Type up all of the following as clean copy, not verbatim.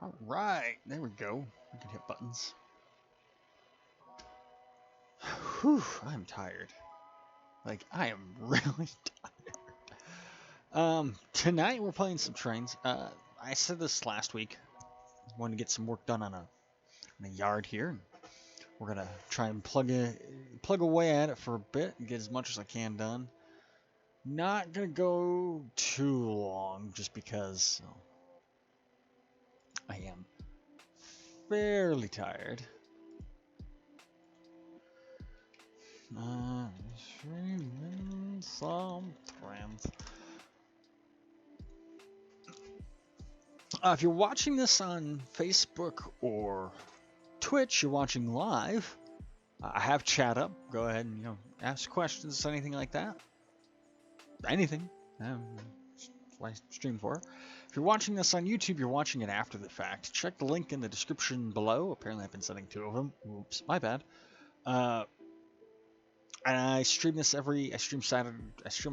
All right, there we go. I can hit buttons. Whew, I'm tired. Like, I am really tired. Tonight we're playing some Trainz. I said this last week. I wanted to get some work done on a yard here. We're gonna try and plug away at it for a bit and get as much as I can done. Not gonna go too long, just because I am fairly tired. Some Trainz. If you're watching this on Facebook or Twitch, you're watching live. I have chat up. Go ahead and ask questions, anything like that. Anything. That's what I stream for. If you're watching this on YouTube, you're watching it after the fact. Check the link in the description below. Apparently, I've been sending 2 of them. Oops, my bad. And I stream this I stream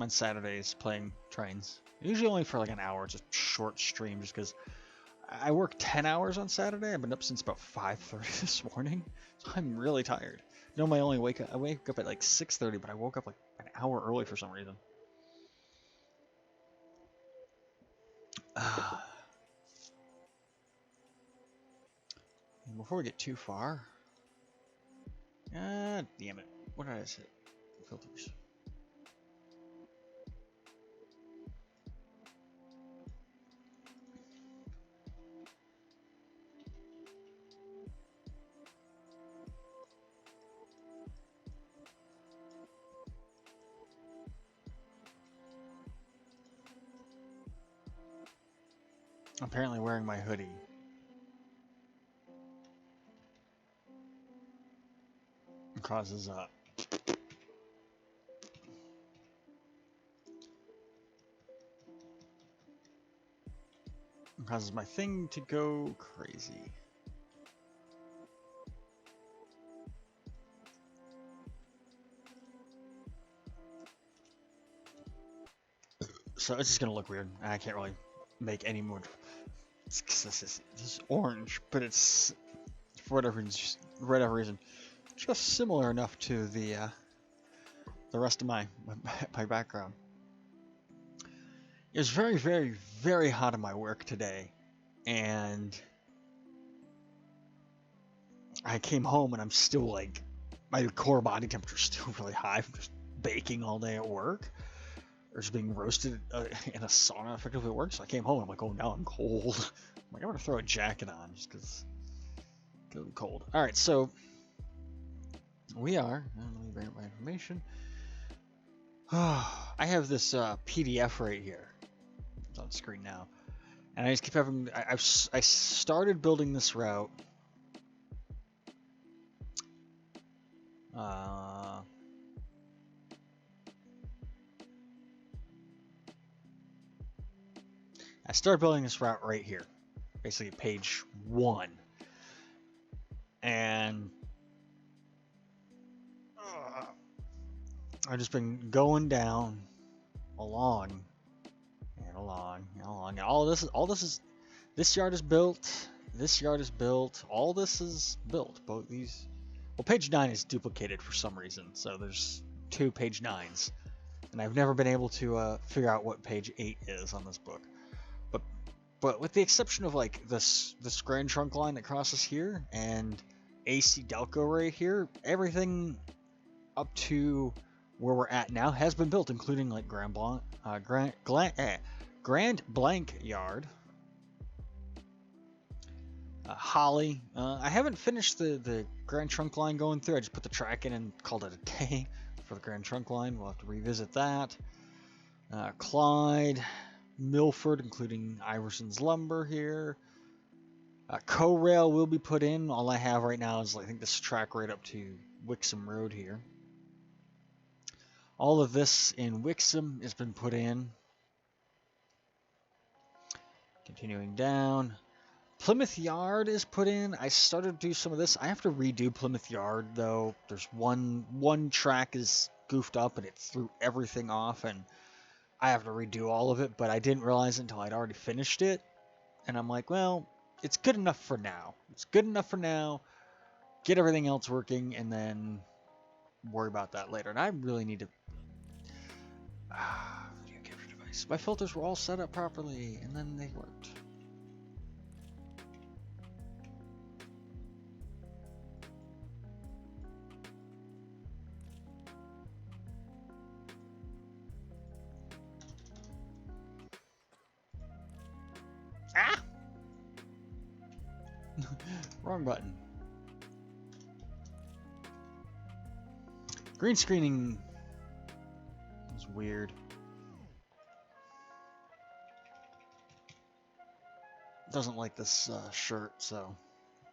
on Saturdays playing Trainz. Usually only for like an hour. It's a short stream just because I work 10 hours on Saturday. I've been up since about 5:30 this morning. So I'm really tired. Normally I wake up at like 6:30, but I woke up like an hour early for some reason. Before we get too far. God damn it. What did I say? Filters. Apparently wearing my hoodie causes It causes my thing to go crazy. So it's just gonna look weird. I can't really make any more. This is orange, but it's for whatever reason, just similar enough to the rest of my background. It was very, very, very hot in my work today, and I came home and I'm still like, my core body temperature is still really high from just baking all day at work, or just being roasted in a sauna effectively at work. So I came home and I'm like, oh, now I'm cold. I'm like, I'm gonna throw a jacket on just because I'm cold. All right, so we are. Let me bring up my information. I have this PDF right here. It's on screen now, and I just keep having. I started building this route. I started building this route right here, basically page 1, and I've just been going down along and along and along. And all this is this yard is built. This yard is built. All this is built. Both these. Well, page 9 is duplicated for some reason, so there's 2 page 9s, and I've never been able to figure out what page 8 is on this book. But with the exception of like this Grand Trunk line that crosses here and AC Delco right here, everything up to where we're at now has been built, including like Grand Blank Yard, Holly. I haven't finished the Grand Trunk line going through. I just put the track in and called it a day for the Grand Trunk line. We'll have to revisit that. Clyde, Milford, including Iverson's Lumber here. Co-rail will be put in. All I have right now is I think this track right up to Wixom Road here. All of this in Wixom has been put in. Continuing down. Plymouth Yard is put in. I started to do some of this. I have to redo Plymouth Yard though. There's one track is goofed up and it threw everything off, and I have to redo all of it, but I didn't realize it until I'd already finished it. And I'm like, well, it's good enough for now. It's good enough for now. Get everything else working and then worry about that later. And I really need to... video capture device. My filters were all set up properly, and then they worked. Ah! Wrong button. Green screening is weird. Doesn't like this shirt, so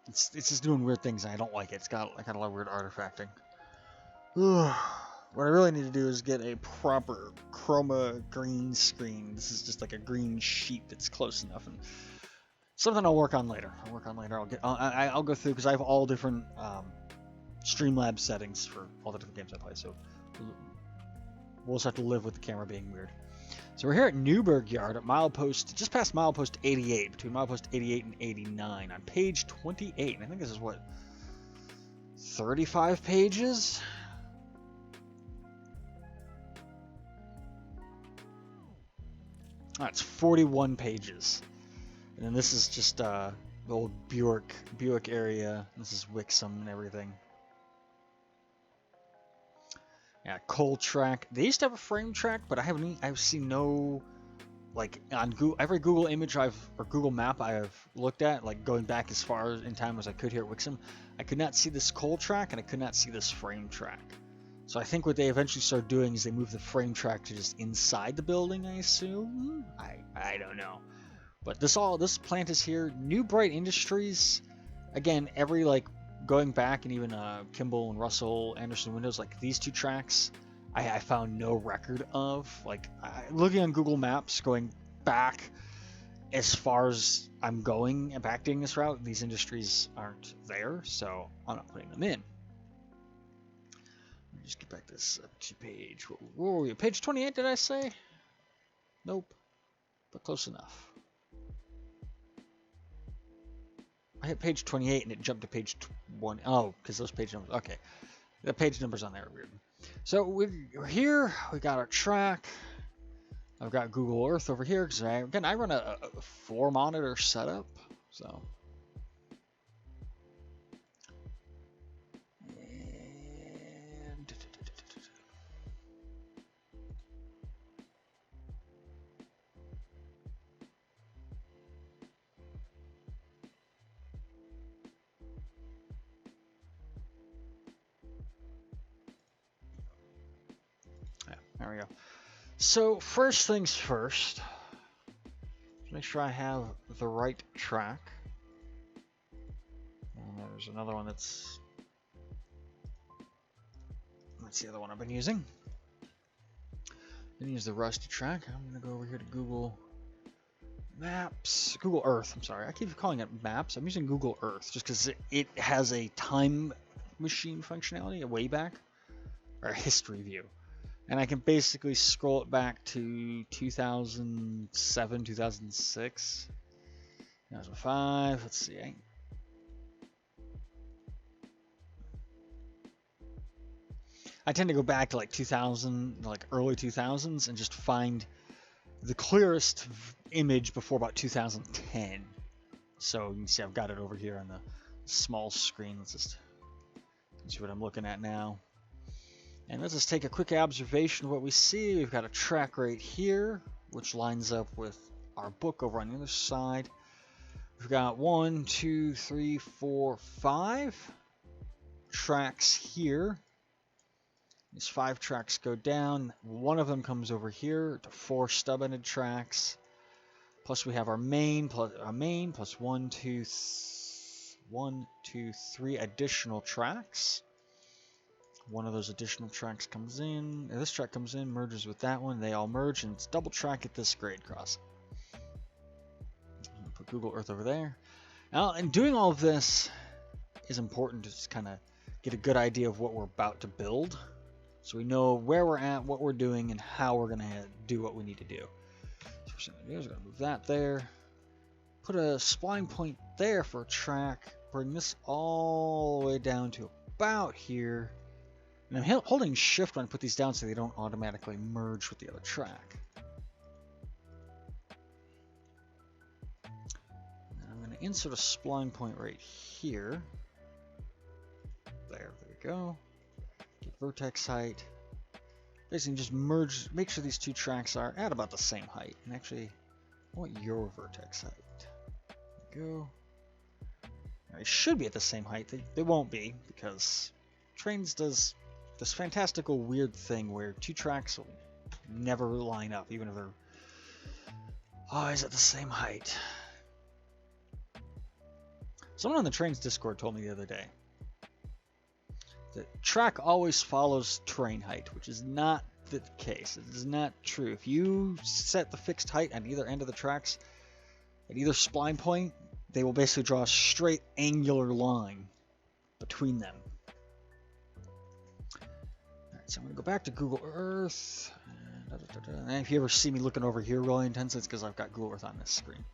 it's just doing weird things, and I don't like it. It's got a lot of weird artifacting. What I really need to do is get a proper chroma green screen. This is just like a green sheet that's close enough, and something I'll work on later. I'll go through because I have all different Streamlabs settings for all the different games I play. So we'll just have to live with the camera being weird. So we're here at Newburgh Yard at milepost, just past milepost 88, between milepost 88 and 89 on page 28. And I think this is what, 35 pages? That's 41 pages. And then this is just the old Buick area. This is Wixom and everything. Yeah, coal track. They used to have a frame track, but I've seen no, like on every Google image or Google map I've looked at, like going back as far in time as I could here at Wixom, I could not see this coal track and I could not see this frame track. So I think what they eventually started doing is they moved the frame track to just inside the building, I assume. I don't know. But this plant is here. New Bright Industries, again, every going back, and even Kimball and Russell, Anderson Windows, like these two tracks, I found no record of. Looking on Google Maps, going back as far as I'm going and acting this route, these industries aren't there, so I'm not putting them in. Let me just get back this up to page. Where were we? Page 28, did I say? Nope, but close enough. I hit page 28 and it jumped to page 1. Oh, because those page numbers. Okay, the page numbers on there are weird. So we're here. We got our track. I've got Google Earth over here because I run a 4-monitor setup. So. And yeah, there we go. So first things first, make sure I have the right track. And there's another one that's the other one I've been using. I'm gonna use the Rusty track. I'm gonna go over here to Google Maps, Google Earth. I'm sorry, I keep calling it Maps. I'm using Google Earth just because it has a time machine functionality, a Wayback, or a history view. And I can basically scroll it back to 2007, 2006, 2005. Let's see. I tend to go back to like 2000, like early 2000s, and just find the clearest image before about 2010. So you can see I've got it over here on the small screen. Let's just see what I'm looking at now. And let's just take a quick observation of what we see. We've got a track right here, which lines up with our book over on the other side. We've got 1, 2, 3, 4, 5 tracks here. These 5 tracks go down. One of them comes over here to 4 stub-ended tracks. Plus we have our main plus 1, 2, 3 additional tracks. One of those additional tracks comes in. This track comes in, merges with that one. They all merge, and it's double track at this grade crossing. I'm gonna put Google Earth over there. Now, and doing all of this is important to just kind of get a good idea of what we're about to build, so we know where we're at, what we're doing, and how we're gonna do what we need to do. So first thing I'm gonna do is I'm gonna move that there. Put a spline point there for a track. Bring this all the way down to about here. And I'm holding shift when I put these down so they don't automatically merge with the other track. And I'm going to insert a spline point right here. There we go. Get vertex height. Basically just merge, make sure these 2 tracks are at about the same height. And actually, I want your vertex height. There we go. Now, they should be at the same height. They won't be because Trainz does this fantastical weird thing where 2 tracks will never line up, even if they're always at the same height. Someone on the Trainz Discord told me the other day that track always follows terrain height, which is not the case. It is not true. If you set the fixed height on either end of the tracks, at either spline point, they will basically draw a straight angular line between them. So I'm going to go back to Google Earth. And if you ever see me looking over here really intense, it's because I've got Google Earth on this screen.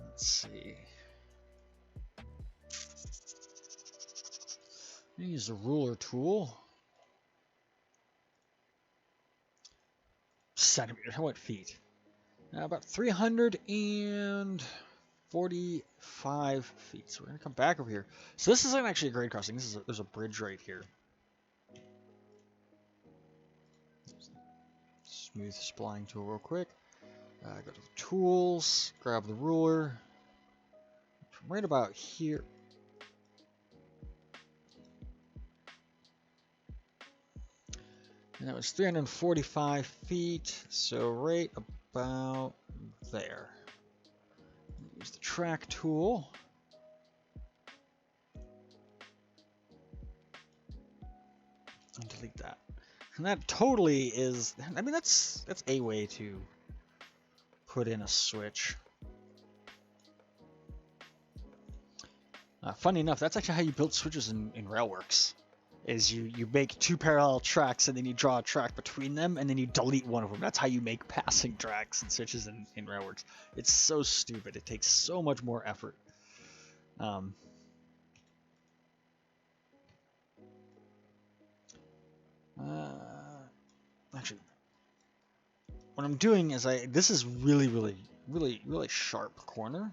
Let's see. I'm going to use the ruler tool. Centimeters, how about feet? About 345 feet. So we're going to come back over here. So this isn't actually a grade crossing. There's a bridge right here. Smooth spline tool real quick. Go to the tools, grab the ruler. From right about here. And that was 345 feet. So right about there. Use the track tool. And that totally is, I mean, that's a way to put in a switch. Funny enough, that's actually how you build switches in Railworks. Is you make two parallel tracks and then you draw a track between them and then you delete one of them. That's how you make passing tracks and switches in Railworks. It's so stupid. It takes so much more effort. Actually, what I'm doing is this is really sharp corner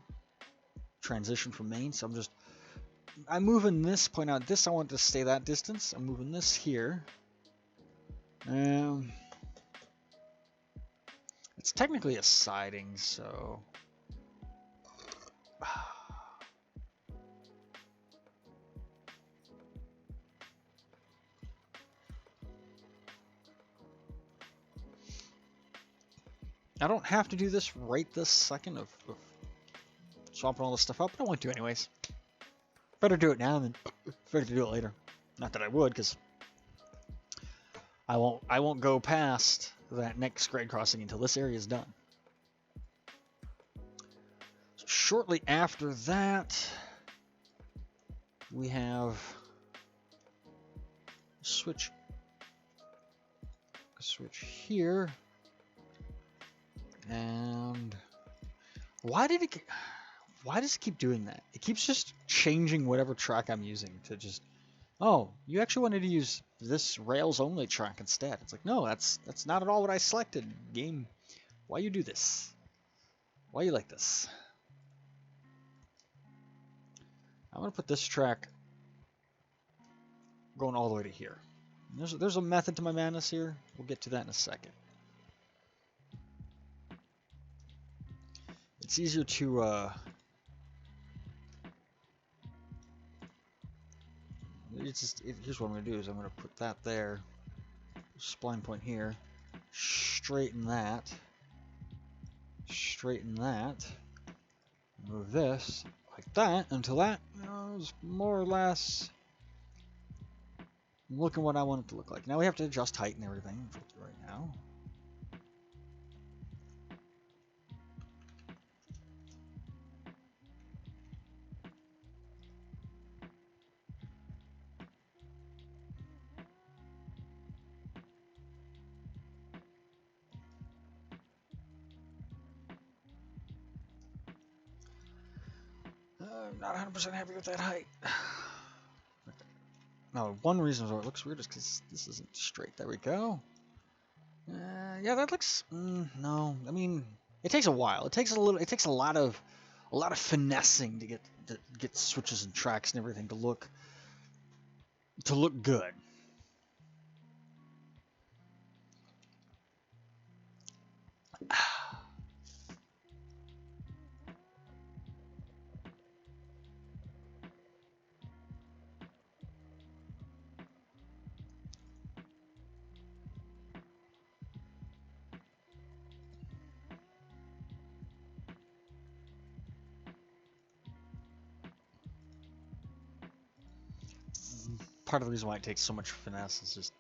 transition from main, so I'm moving this point out. This I want to stay that distance. I'm moving this here. It's technically a siding, so I don't have to do this right this second of swapping all this stuff up, but I want to anyways. Better do it now than better to do it later. Not that I would, because I won't go past that next grade crossing until this area is done. So shortly after that, we have a switch here. And why does it keep doing that? It keeps just changing whatever track I'm using to just, oh, you actually wanted to use this Rails only track instead. It's like, no, that's not at all what I selected. Game, why you do this? Why you like this? I'm gonna put this track going all the way to here. There's a method to my madness here. We'll get to that in a second. It's easier to here's what I'm going to do is I'm going to put that there, spline point here, straighten that, move this like that until that is more or less looking what I want it to look like. Now we have to adjust height and everything right now. I'm not 100% happy with that height. No, one reason why it looks weird is because this isn't straight. There we go. Yeah, that looks. No, I mean, it takes a while. It takes a lot of finessing to get switches and tracks and everything to look good. Part of the reason why it takes so much finesse is just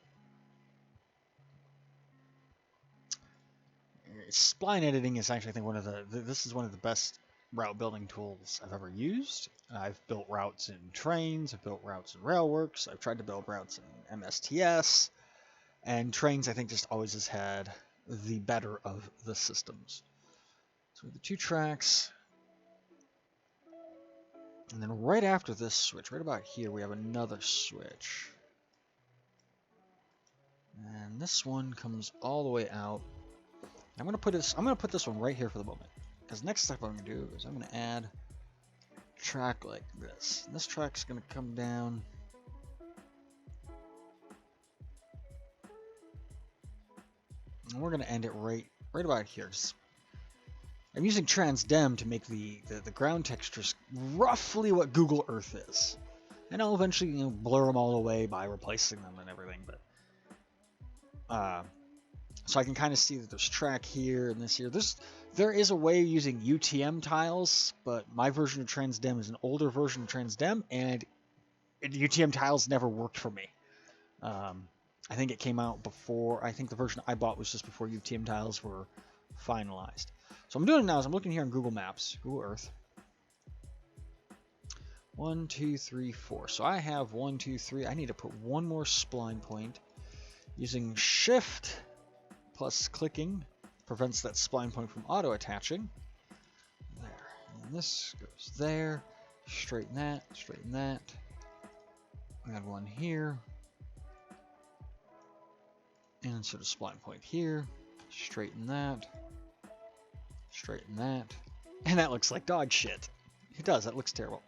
spline editing is actually, I think, this is one of the best route building tools I've ever used. I've built routes in Trainz, I've built routes in Railworks, I've tried to build routes in MSTS, and Trainz, I think, just always has had the better of the systems. So the two tracks, and then right after this switch, right about here, we have another switch. And this one comes all the way out. I'm gonna put this one right here for the moment, because next step I'm gonna do is I'm gonna add a track like this. And this track's gonna come down. And we're gonna end it right about here. I'm using transdem to make the ground textures roughly what Google Earth is, and I'll eventually blur them all away by replacing them and everything. But so I can kind of see that there's track here and this here. There is a way of using UTM tiles, but my version of transdem is an older version of transdem, and UTM tiles never worked for me. I think it came out before, I think the version I bought was just before UTM tiles were finalized. So I'm doing it now is I'm looking here on Google Maps, Google Earth. 1, 2, 3, 4. So I have 1, 2, 3. I need to put one more spline point. Using Shift plus clicking prevents that spline point from auto-attaching. There. And this goes there. Straighten that, straighten that. Add one here. And insert a spline point here. Straighten that. Straighten that. And that looks like dog shit. It does, that looks terrible.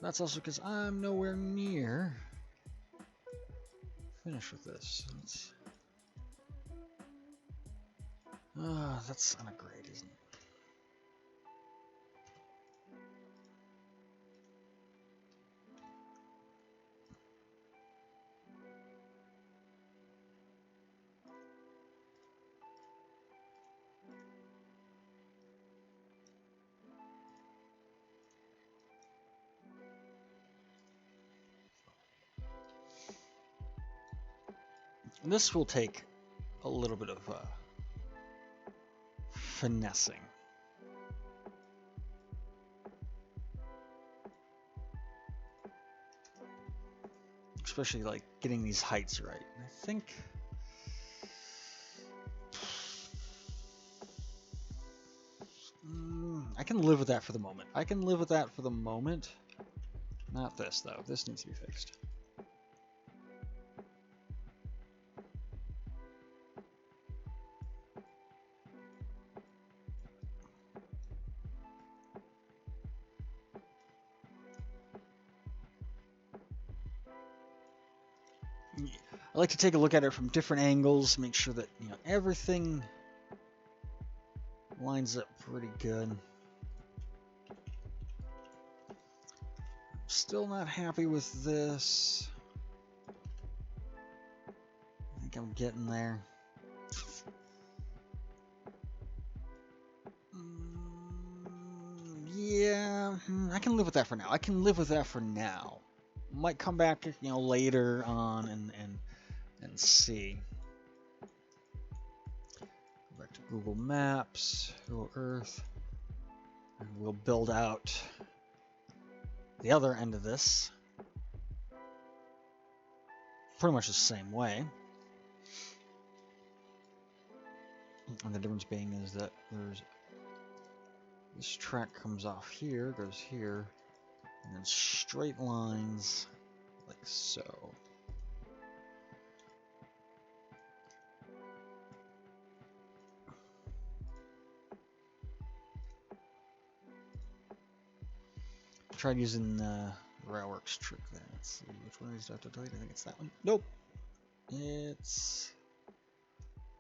That's also because I'm nowhere near finished with this. That's not great, isn't it? This will take a little bit of finessing. Especially like getting these heights right. I think I can live with that for the moment. I can live with that for the moment. Not this though. This needs to be fixed. I like to take a look at it from different angles, make sure that everything lines up pretty good. Still not happy with this. I think I'm getting there. Yeah, I can live with that for now. I can live with that for now. Might come back, later on and see. Go back to Google Maps, Google Earth, and we'll build out the other end of this pretty much the same way. And the difference being is that there's this track comes off here, goes here, and then straight lines like so. I tried using Railworks trick there. Let's see which one is that to delete. I think it's that one. Nope. It's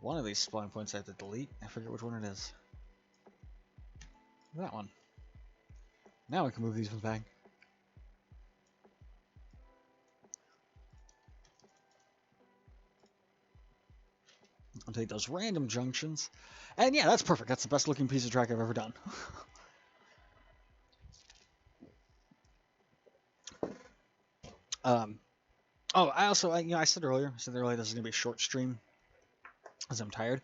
one of these spline points I have to delete. I forget which one it is. That one. Now I can move these ones back. I'll take those random junctions. And yeah, that's perfect. That's the best looking piece of track I've ever done. Oh, I said earlier this is going to be a short stream as I'm tired.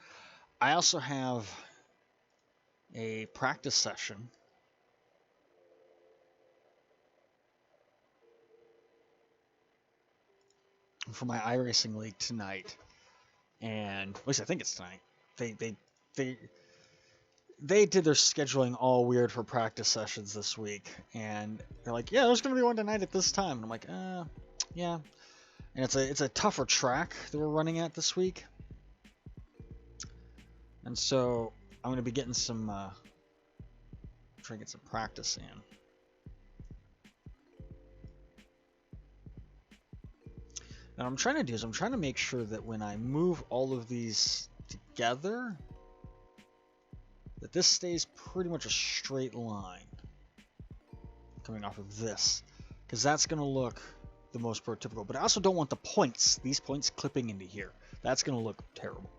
I also have a practice session for my iRacing league tonight, and at least I think it's tonight. They did their scheduling all weird for practice sessions this week, and they're like, yeah, there's going to be one tonight at this time, and I'm like, yeah. And it's a tougher track that we're running at this week, and so I'm going to be getting some trying to get some practice in. Now what I'm trying to do is I'm trying to make sure that when I move all of these together, that this stays pretty much a straight line coming off of this, because that's going to look the the most prototypical, but I also don't want the points, these points clipping into here. That's going to look terrible.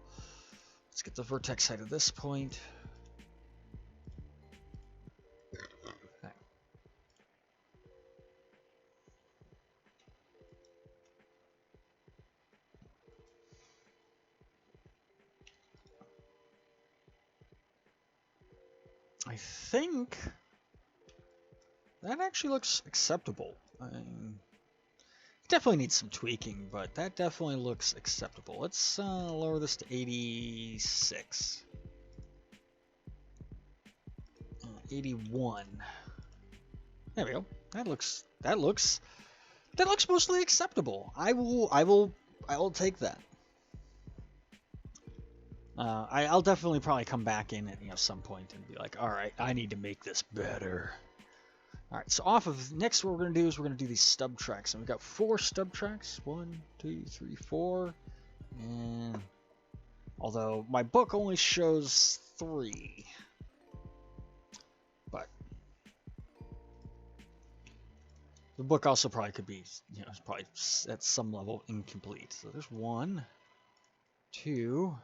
Let's get the vertex height of this point. Okay. I think that actually looks acceptable. Definitely needs some tweaking, but that definitely looks acceptable. Let's lower this to 86. 81. There we go. That looks mostly acceptable. I will take that. I'll definitely probably come back in at some point and be like, all right, I need to make this better. All right, so off of next, what we're gonna do is we're gonna do these stub tracks, and we've got 4 stub tracks. 1, 2, 3, 4, and although my book only shows 3, but the book also probably could be, it's probably at some level incomplete. So there's 1, 2.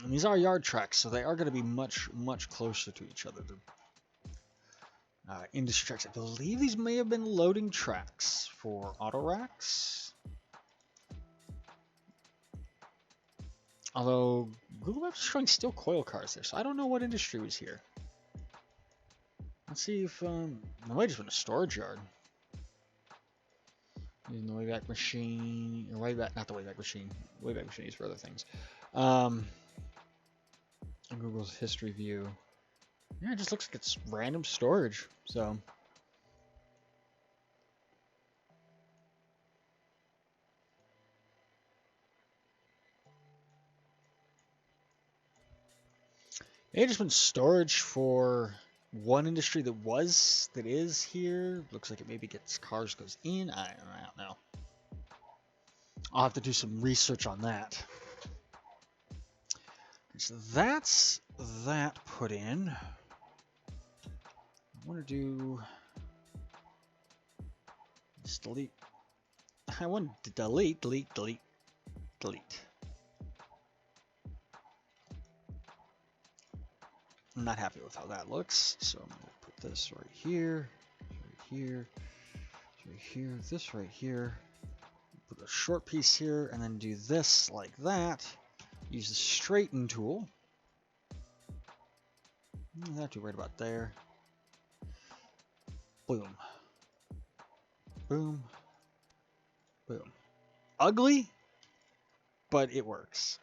And these are yard tracks, so they are going to be much, much closer to each other. Industry tracks. I believe these may have been loading tracks for auto racks. Although Google Maps is showing steel coil cars there, so I don't know what industry was here. Let's see if it might just been a storage yard. Using the Wayback Machine, or not the Wayback Machine. Wayback Machine is for other things. Google's history view. Yeah, it just looks like it's random storage. So it just been storage for one industry that is here. Looks like it maybe gets cars goes in. I don't know. I'll have to do some research on that. So that's that put in. I want to do just delete. I want to delete. I'm not happy with how that looks, so I'm gonna put this right here, this right here. Put a short piece here, and then do this like that. Use the straighten tool. Not too worried about there. Boom. Boom. Boom. Ugly, but it works.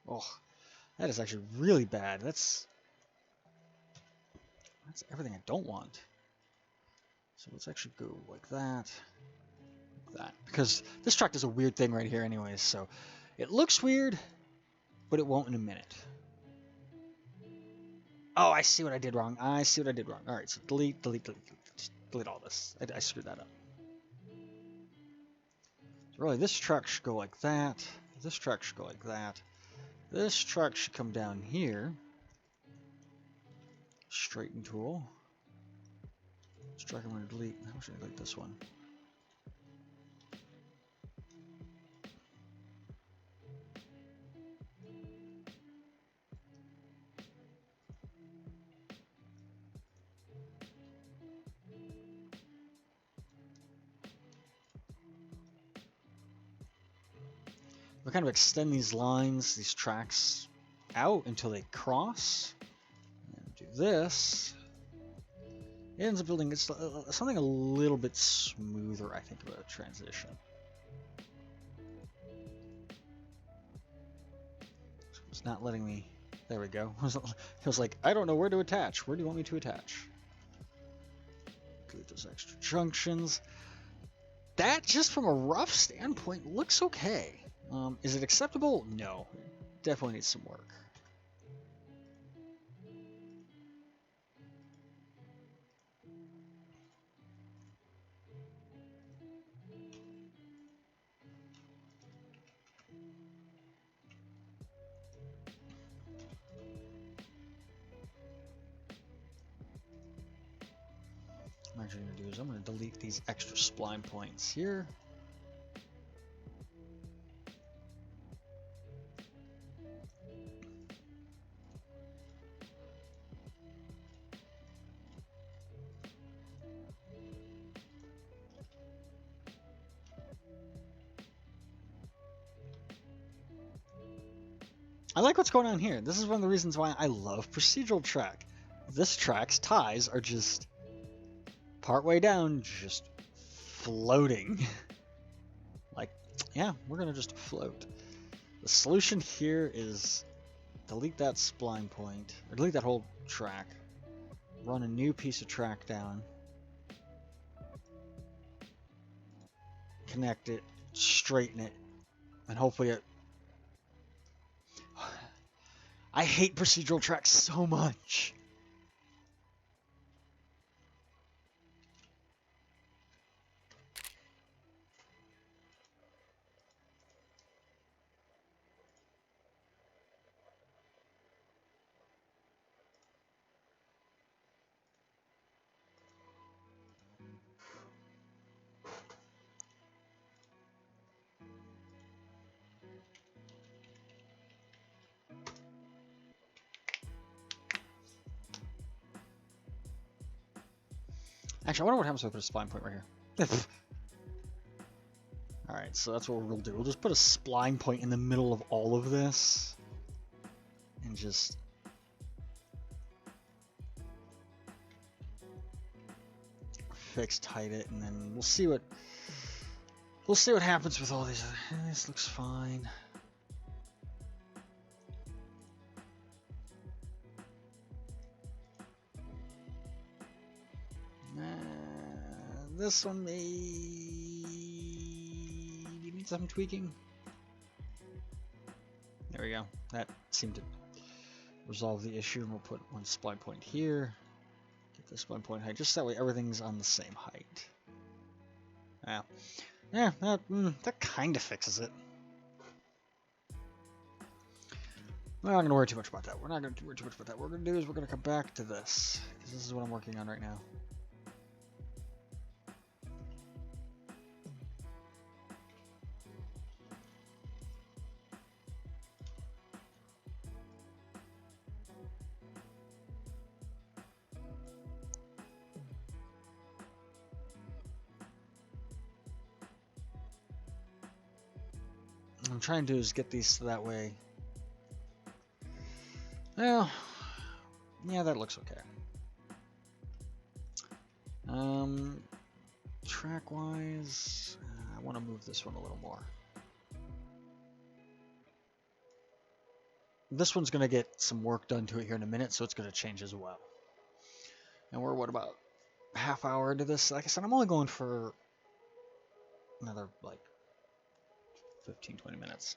Oh, that is actually really bad. That's everything I don't want. So let's actually go like that. Because this track does a weird thing right here anyways, so it looks weird, but it won't in a minute. Oh, I see what I did wrong. Alright, so delete all this. I screwed that up. So really, this track should go like that. This track should go like that. This track should come down here. Straighten tool. This track I'm going to delete. How should I delete this one? We kind of extend these lines, these tracks out until they cross. And do this. It ends up building something a little bit smoother, I think, about a transition. It's not letting me. There we go. It was like, I don't know where to attach. Where do you want me to attach? Delete those extra junctions. That, just from a rough standpoint, looks okay. Is it acceptable? No. Definitely needs some work. going to do is I'm going to delete these extra spline points here. I like what's going on here. This is one of the reasons why I love procedural track. This track's ties are just partway down, just floating. Like, yeah, we're gonna just float. The solution here is delete that spline point, or delete that whole track, run a new piece of track down, connect it, straighten it, and hopefully it... I hate procedural tracks so much. Actually, I wonder what happens if I put a spline point right here. Alright, so that's what we'll do. We'll just put a spline point in the middle of all of this. And just... fix tight it, and then we'll see what... We'll see what happens with all these. This looks fine. This one may need some tweaking. There we go. That seemed to resolve the issue, and we'll put one spline point here. Get the spline point height, just that way everything's on the same height. Yeah, that kind of fixes it. We're not going to worry too much about that. We're not going to worry too much about that. What we're going to do is we're going to come back to this, because this is what I'm working on right now. What I'm trying to do is get these that way. Well, yeah, that looks okay. Track-wise, I want to move this one a little more. This one's going to get some work done to it here in a minute, so it's going to change as well. And we're, what, about a half hour into this? Like I said, I'm only going for another, like, 15-20 minutes.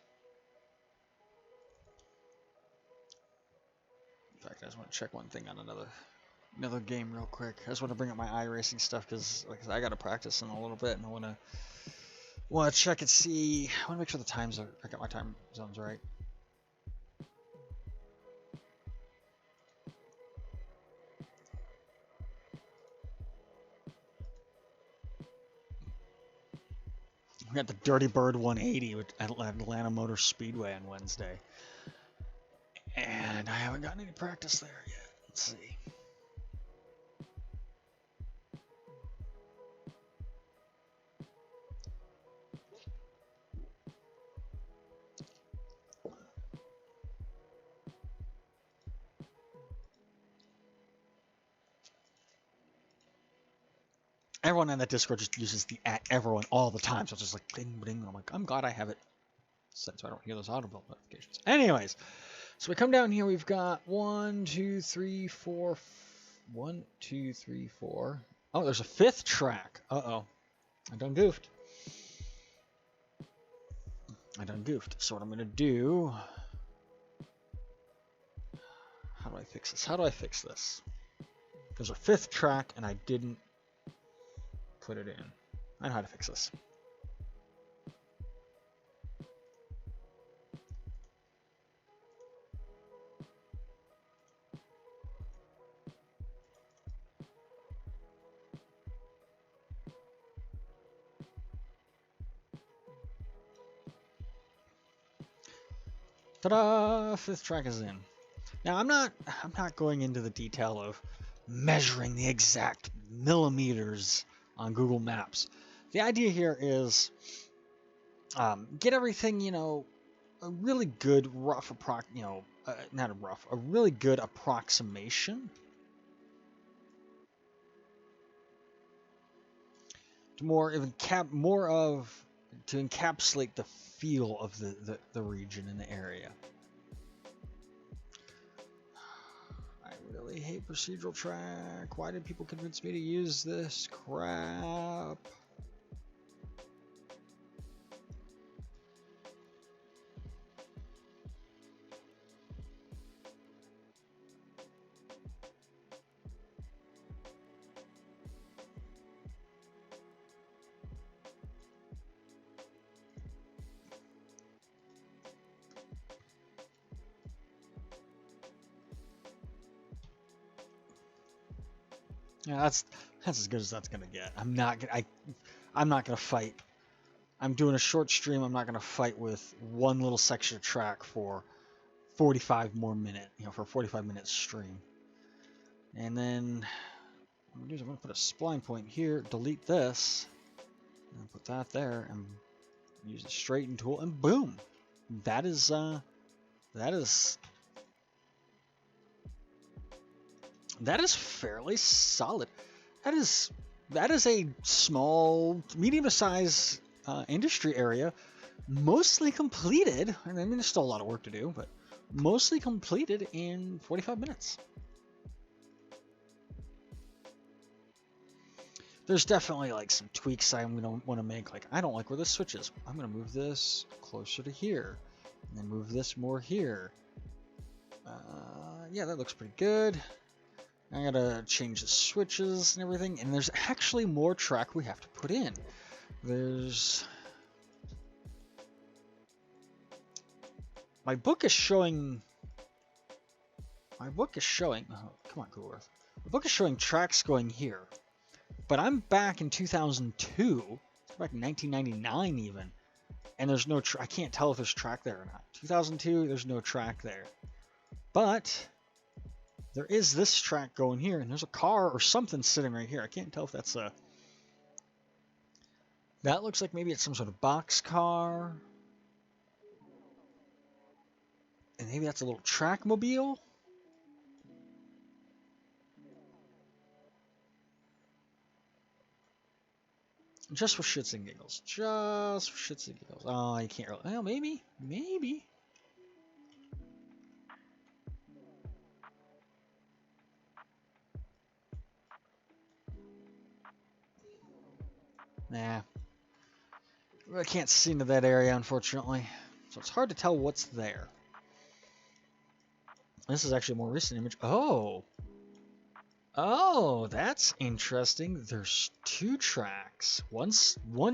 In fact, I just want to check one thing on another game real quick. I just want to bring up my iRacing stuff because, like I said, I got to practice in a little bit, and I want to check and see. I want to make sure the times are. I got my time zones right. We got the Dirty Bird 180 at Atlanta Motor Speedway on Wednesday. And I haven't gotten any practice there yet. Let's see. Everyone on that Discord just uses the @everyone all the time, so it's just like ding, ding. I'm like, I'm glad I have it set so I don't hear those audible notifications. Anyways, so we come down here. We've got 1, 2, 3, 4. 1, 2, 3, 4. Oh, there's a 5th track. Uh-oh. I done goofed. So what I'm going to do... How do I fix this? There's a 5th track, and I didn't put it in. I know how to fix this. Ta-da! 5th track is in. Now I'm not going into the detail of measuring the exact millimeters on Google Maps. The idea here is get everything, a really good rough a really good approximation to to encapsulate the feel of the region and the area. I really hate procedural track. Why did people convince me to use this crap? Yeah, that's as good as that's gonna get. I'm not gonna fight. I'm doing a short stream. I'm not gonna fight with one little section of track for 45 more minutes. For a 45-minute stream. And then I'm gonna put a spline point here. Delete this. And put that there. And use the straighten tool. And boom. That is fairly solid. That is a small, medium-sized industry area, mostly completed. I mean, there's still a lot of work to do, but mostly completed in 45 minutes. There's definitely like some tweaks I'm gonna want to make. Like, I don't like where this switch is. I'm gonna move this closer to here, and then move this more here. Yeah, that looks pretty good. I gotta change the switches and everything, and there's actually more track we have to put in. My book is showing. Oh, come on, Google Earth. The book is showing tracks going here, but I'm back in 2002, back in 1999 even, and there's no. I can't tell if there's track there or not. 2002, there's no track there, but there is this track going here, and there's a car or something sitting right here. I can't tell if that's a... That looks like maybe it's some sort of box car. And maybe that's a little track mobile. Just for shits and giggles. Just for shits and giggles. Oh, you can't really... Well, maybe. Maybe. Nah. I can't see into that area, unfortunately. So it's hard to tell what's there. This is actually a more recent image. Oh! Oh, that's interesting. There's 2 tracks. One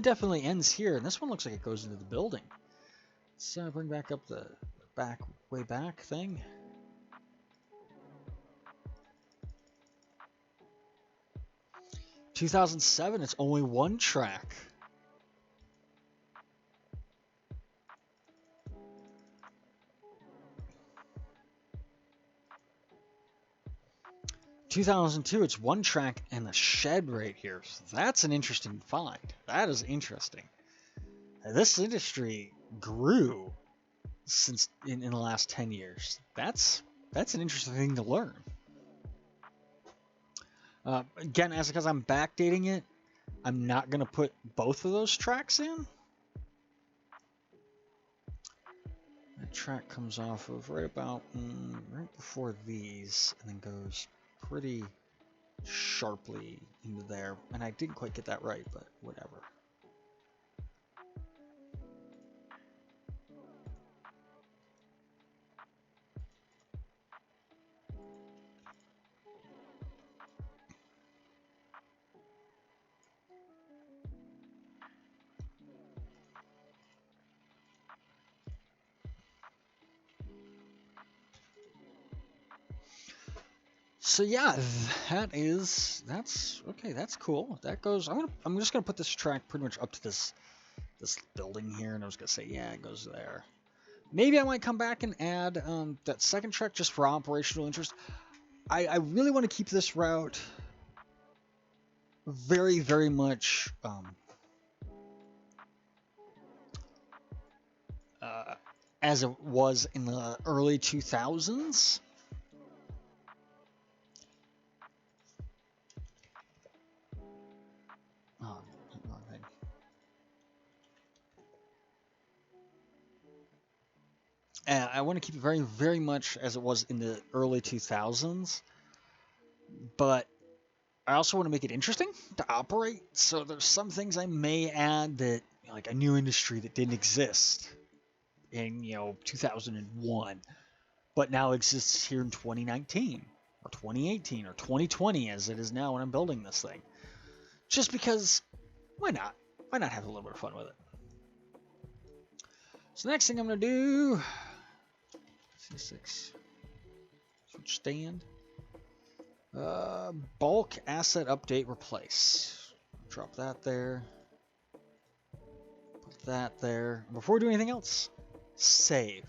definitely ends here, and this one looks like it goes into the building. Let's bring back up the way back thing. ...2007, it's only 1 track. ...2002, it's 1 track and the shed right here. So that's an interesting find. That is interesting. This industry grew since in the last 10 years. That's an interesting thing to learn. Again, because I'm backdating it, I'm not going to put both of those tracks in. That track comes off of right about right before these, and then goes pretty sharply into there. And I didn't quite get that right, but whatever. So yeah, that's okay. That's cool. That goes. I'm just gonna put this track pretty much up to this building here, and I was gonna say, yeah, it goes there. Maybe I might come back and add that second track just for operational interest. I really want to keep this route very, very much uh, as it was in the early 2000s. Oh, wrong thing. And I want to keep it very, very much as it was in the early 2000s, but I also want to make it interesting to operate. So there's some things I may add that, like a new industry that didn't exist in 2001, but now exists here in 2019 or 2018 or 2020 as it is now when I'm building this thing. Just because, why not? Why not have a little bit of fun with it? So the next thing I'm going to do, C6, switch stand, bulk asset update replace. Drop that there. Put that there. Before we do anything else, save.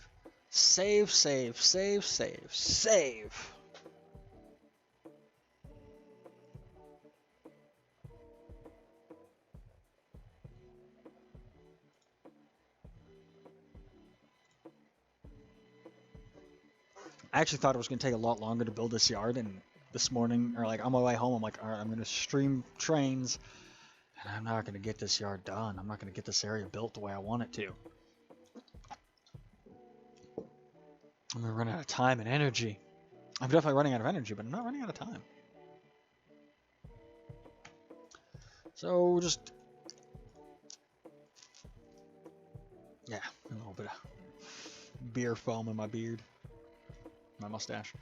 Save, save, save, save, save. I actually thought it was going to take a lot longer to build this yard, and this morning, or like on my way home, I'm like, all right, I'm going to stream Trainz, and I'm not going to get this yard done. I'm not going to get this area built the way I want it to. I'm going to run out of time and energy. I'm definitely running out of energy, but I'm not running out of time. So just, yeah, a little bit of beer foam in my beard, my mustache.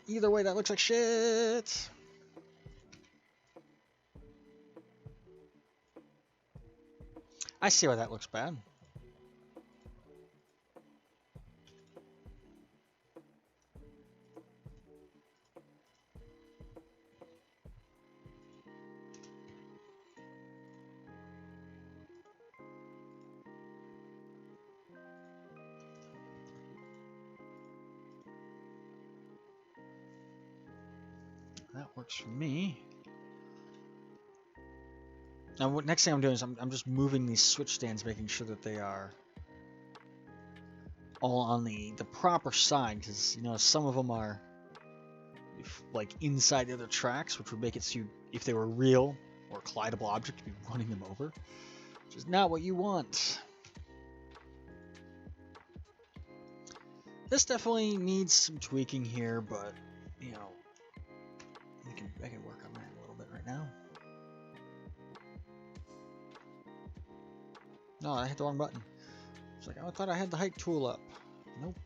Either way, that looks like shit. I see why that looks bad. That works for me. Now, what next thing I'm doing is I'm just moving these switch stands, making sure that they are all on the proper side, because some of them are like inside the other tracks, which would make it so if they were real or a collidable object, to be running them over, which is not what you want. This definitely needs some tweaking here, but I can work on that a little bit right now. No, I hit the wrong button. It's like, oh, I thought I had the height tool up. Nope.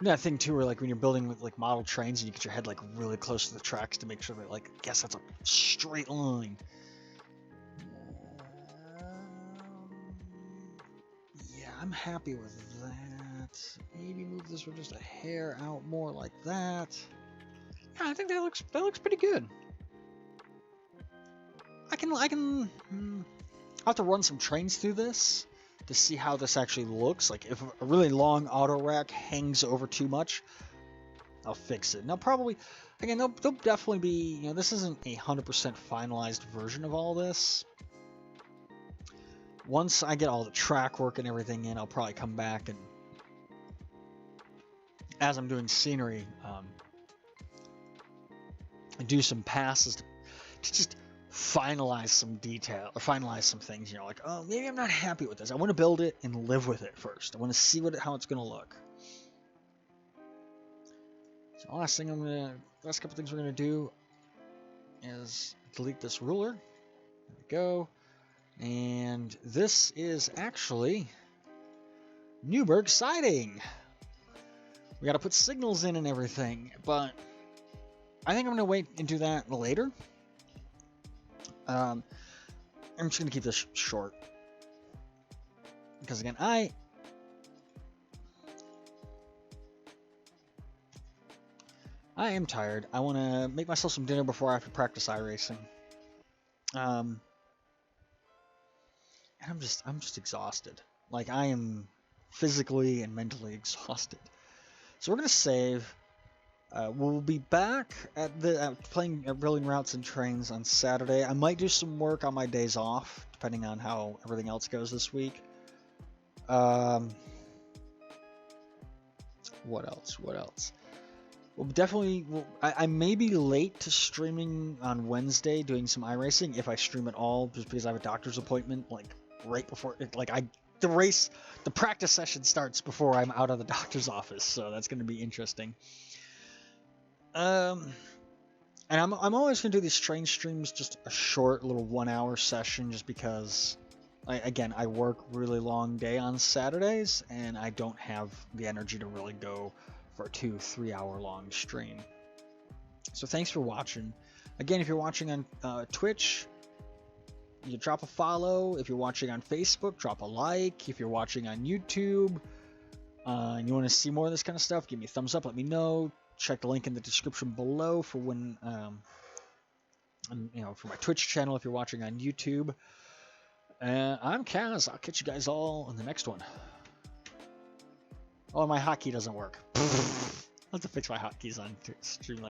That thing too, where like when you're building with like model trains and you get your head like really close to the tracks to make sure that like, yes, that's a straight line. Yeah, I'm happy with that. Maybe move this one just a hair out more like that. Yeah, I think that looks pretty good. I'll have to run some trains through this to see how this actually looks. Like if a really long auto rack hangs over too much, I'll fix it. Now probably, again, there'll definitely be, this isn't a 100% finalized version of all this. Once I get all the track work and everything in, I'll probably come back and, as I'm doing scenery, do some passes to just finalize some detail or finalize some things. Like, oh, maybe I'm not happy with this. I want to build it and live with it first. I want to see how it's going to look. So last couple things we're gonna do is delete this ruler. There we go. And this is actually Newburgh siding. We got to put signals in and everything, but I think I'm going to wait and do that later. I'm just going to keep this short. Because again, I am tired. I want to make myself some dinner before I have to practice iRacing. And I'm just exhausted. Like, I am physically and mentally exhausted. So we're going to save. We'll be back at playing Brilliant Routes and Trainz on Saturday. I might do some work on my days off, depending on how everything else goes this week. What else? Well, definitely, I may be late to streaming on Wednesday doing some iRacing, if I stream at all, just because I have a doctor's appointment, like, right before, the practice session starts before I'm out of the doctor's office, so that's going to be interesting. And I'm always going to do these train streams, just a short little 1 hour session, just because, I work really long day on Saturdays, and I don't have the energy to really go for a 2-3 hour long stream. So thanks for watching. Again, if you're watching on Twitch, you drop a follow. If you're watching on Facebook, drop a like. If you're watching on YouTube and you want to see more of this kind of stuff, give me a thumbs up, let me know. Check the link in the description below for when for my Twitch channel if you're watching on YouTube. I'm Kaz. I'll catch you guys all in the next one. Oh, my hotkey doesn't work. I'll have to fix my hotkeys on Streamlabs.